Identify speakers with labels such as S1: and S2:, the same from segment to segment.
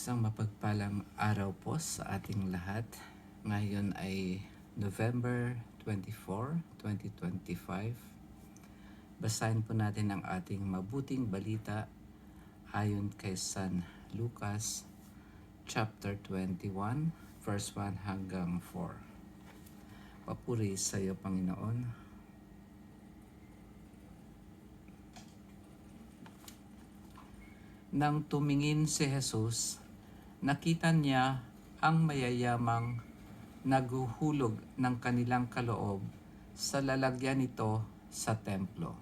S1: Isang mapagpalang araw po sa ating lahat. Ngayon ay November 24, 2025. Basahin po natin ang ating mabuting balita ayon kay San Lucas chapter 21, verse 1 hanggang 4. Papuri sa iyo, Panginoon. Nang tumingin si Jesus, nakita niya ang mayayamang naghuhulog ng kanilang kaloob sa lalagyan nito sa templo.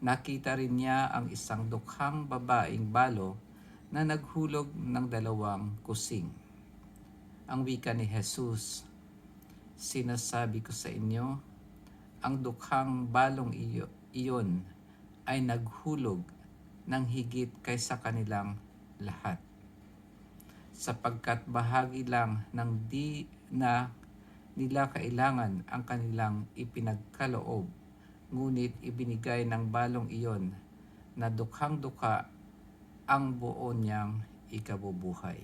S1: Nakita rin niya ang isang dukhang babaeng balo na naghulog ng 2 kusing. Ang wika ni Jesus, "Sinasabi ko sa inyo, ang dukhang balong iyon ay naghulog ng higit kaysa kanilang lahat, sapagkat bahagi lang ng di na nila kailangan ang kanilang ipinagkaloob, ngunit ibinigay ng balong iyon na dukhang-dukha ang buo niyang ikabubuhay."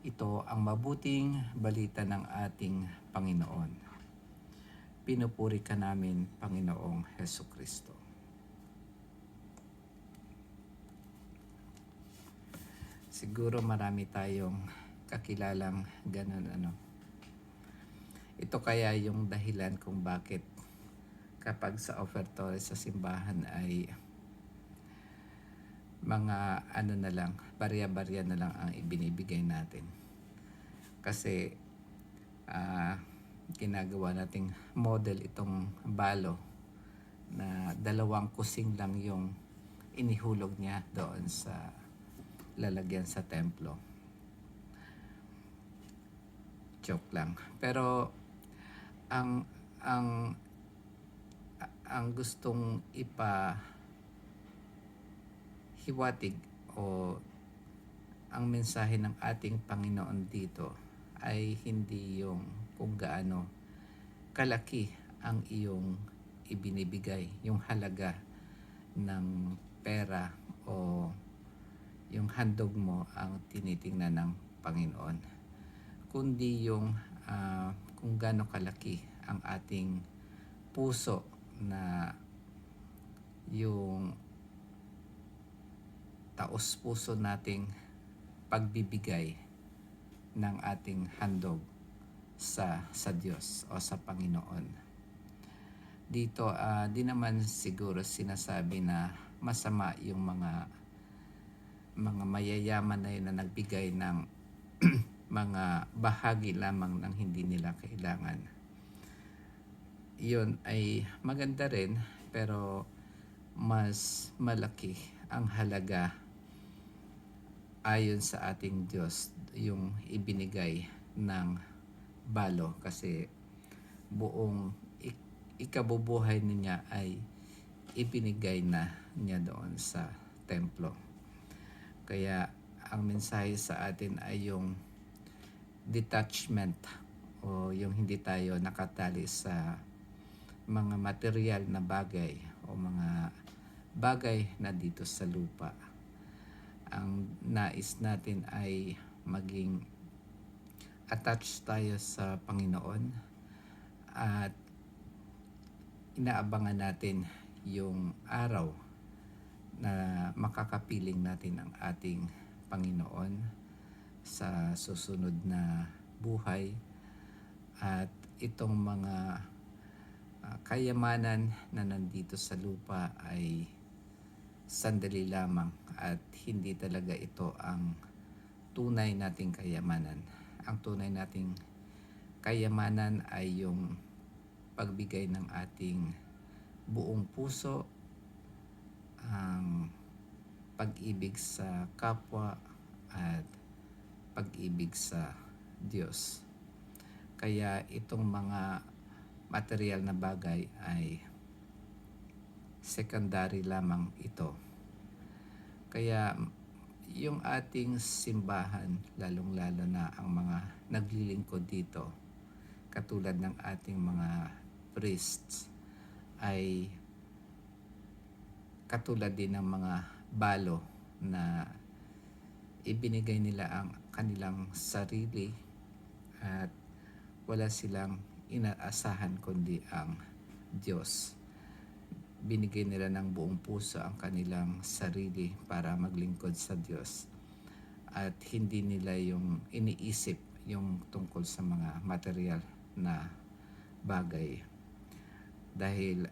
S1: Ito ang mabuting balita ng ating Panginoon. Pinupuri ka namin, Panginoong Hesukristo. Siguro marami tayong kakilalang ganun Ito kaya yung dahilan kung bakit kapag sa ofertory sa simbahan ay mga barya-barya na lang ang ibinibigay natin. Kasi ginagawa nating model itong balo na 2 kusing lang yung inihulog niya doon sa lalagyan sa templo. Joke lang. Pero ang gustong ipahiwatig o ang mensahe ng ating Panginoon dito ay hindi yung kung gaano kalaki ang iyong ibinibigay, yung halaga ng pera o yung handog mo ang tinitingnan ng Panginoon, kundi yung kung gaano kalaki ang ating puso na yung taos-puso nating pagbibigay ng ating handog sa Diyos o sa Panginoon. Dito di naman siguro sinasabi na masama yung mga mayayaman na yun na nagbigay ng mga bahagi lamang ng hindi nila kailangan. Yun ay maganda rin, pero mas malaki ang halaga ayon sa ating Diyos yung ibinigay ng balo, kasi buong ikabubuhay niya ay ibinigay na niya doon sa templo. Kaya ang mensahe sa atin ay yung detachment o yung hindi tayo nakatali sa mga material na bagay o mga bagay na dito sa lupa. Ang nais natin ay maging attached tayo sa Panginoon at inaabangan natin yung araw na makakapiling natin ang ating Panginoon sa susunod na buhay, at itong mga kayamanan na nandito sa lupa ay sandali lamang at hindi talaga ito ang tunay nating kayamanan. Ang tunay nating kayamanan ay yung pagbigay ng ating buong puso, ang pag-ibig sa kapwa at pag-ibig sa Diyos. Kaya itong mga material na bagay ay secondary lamang ito. Kaya yung ating simbahan, lalong-lalo na ang mga naglilingkod dito, katulad ng ating mga priests, ay katulad din ng mga balo na ibinigay nila ang kanilang sarili at wala silang inaasahan kundi ang Diyos. Binigay nila ng buong puso ang kanilang sarili para maglingkod sa Diyos at hindi nila yung iniisip yung tungkol sa mga material na bagay dahil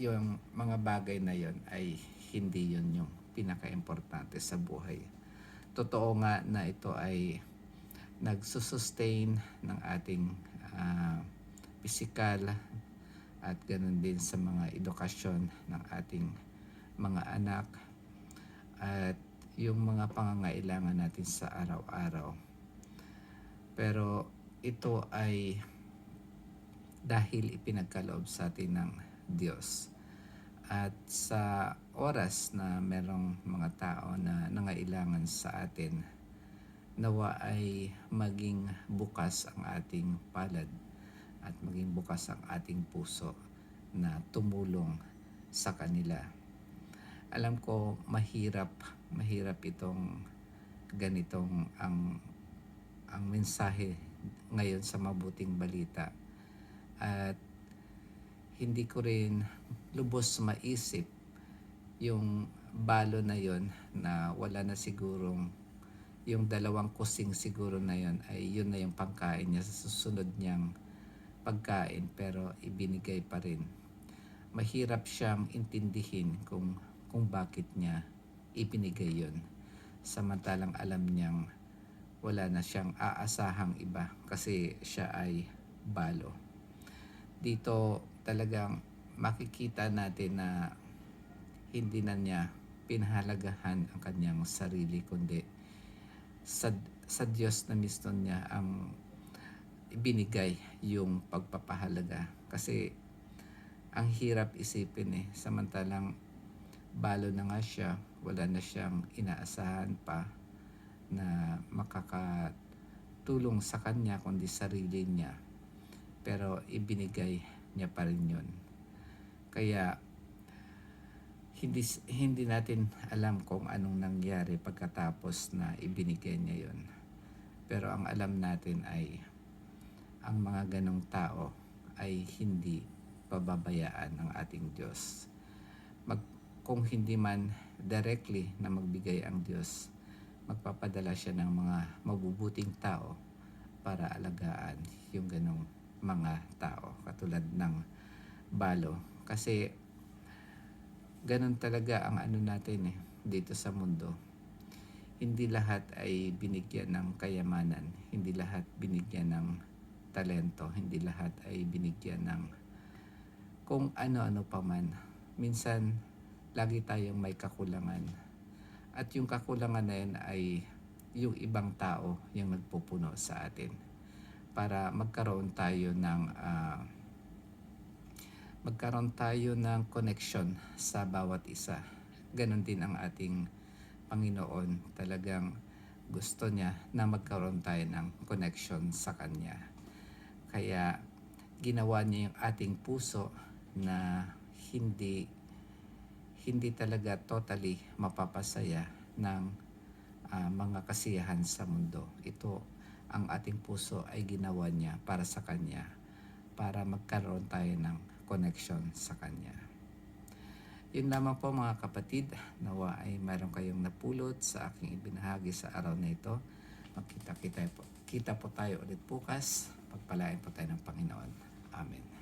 S1: yung mga bagay na yon ay hindi yon yung pinaka-importante sa buhay. Totoo nga na ito ay nagsusustain ng ating pisikal at ganun din sa mga edukasyon ng ating mga anak at yung mga pangangailangan natin sa araw-araw. Pero ito ay dahil ipinagkaloob sa atin ng Diyos. At sa oras na merong mga tao na nangailangan sa atin, nawa ay maging bukas ang ating palad at maging bukas ang ating puso na tumulong sa kanila. Alam ko mahirap itong ganitong ang mensahe ngayon sa mabuting balita. At hindi ko rin lubos maisip yung balo na yon na wala na sigurong yung dalawang kusing siguro na yon ay yun na yung pagkain niya sa susunod niyang pagkain pero ibinigay pa rin. Mahirap siyang intindihin kung bakit niya ibinigay yun. Samantalang alam niyang wala na siyang aasahang iba kasi siya ay balo. Dito talagang makikita natin na hindi na niya pinahalagahan ang kanyang sarili kundi sa Diyos na mismo niya ang ibinigay yung pagpapahalaga. Kasi ang hirap isipin samantalang balo na nga siya, wala na siyang inaasahan pa na makakatulong sa kanya kundi sarili niya. Pero ibinigay niya pa rin yun. Kaya hindi natin alam kung anong nangyari pagkatapos na ibinigay niya yun. Pero ang alam natin ay ang mga ganong tao ay hindi pababayaan ng ating Diyos. Kung hindi man directly na magbigay ang Diyos, magpapadala siya ng mga mabubuting tao para alagaan yung ganong mga tao katulad ng balo. Kasi ganon talaga ang ano natin dito sa mundo. Hindi lahat ay binigyan ng kayamanan, hindi lahat binigyan ng talento, hindi lahat ay binigyan ng kung ano-ano pa man. Minsan lagi tayong may kakulangan. At yung kakulangan na yun ay yung ibang tao yung nagpupuno sa atin para magkaroon tayo ng connection sa bawat isa. Ganon din ang ating Panginoon. Talagang gusto niya na magkaroon tayo ng connection sa Kanya. Kaya ginawa niya yung ating puso na hindi talaga totally mapapasaya ng mga kasiyahan sa mundo. Ito, ang ating puso ay ginawa niya para sa Kanya, para magkaroon tayo ng connection sa Kanya. Yun lamang po mga kapatid, nawa ay mayroon kayong napulot sa aking ibinahagi sa araw na ito. Kita po tayo ulit bukas. Pagpalain po tayo ng Panginoon. Amen.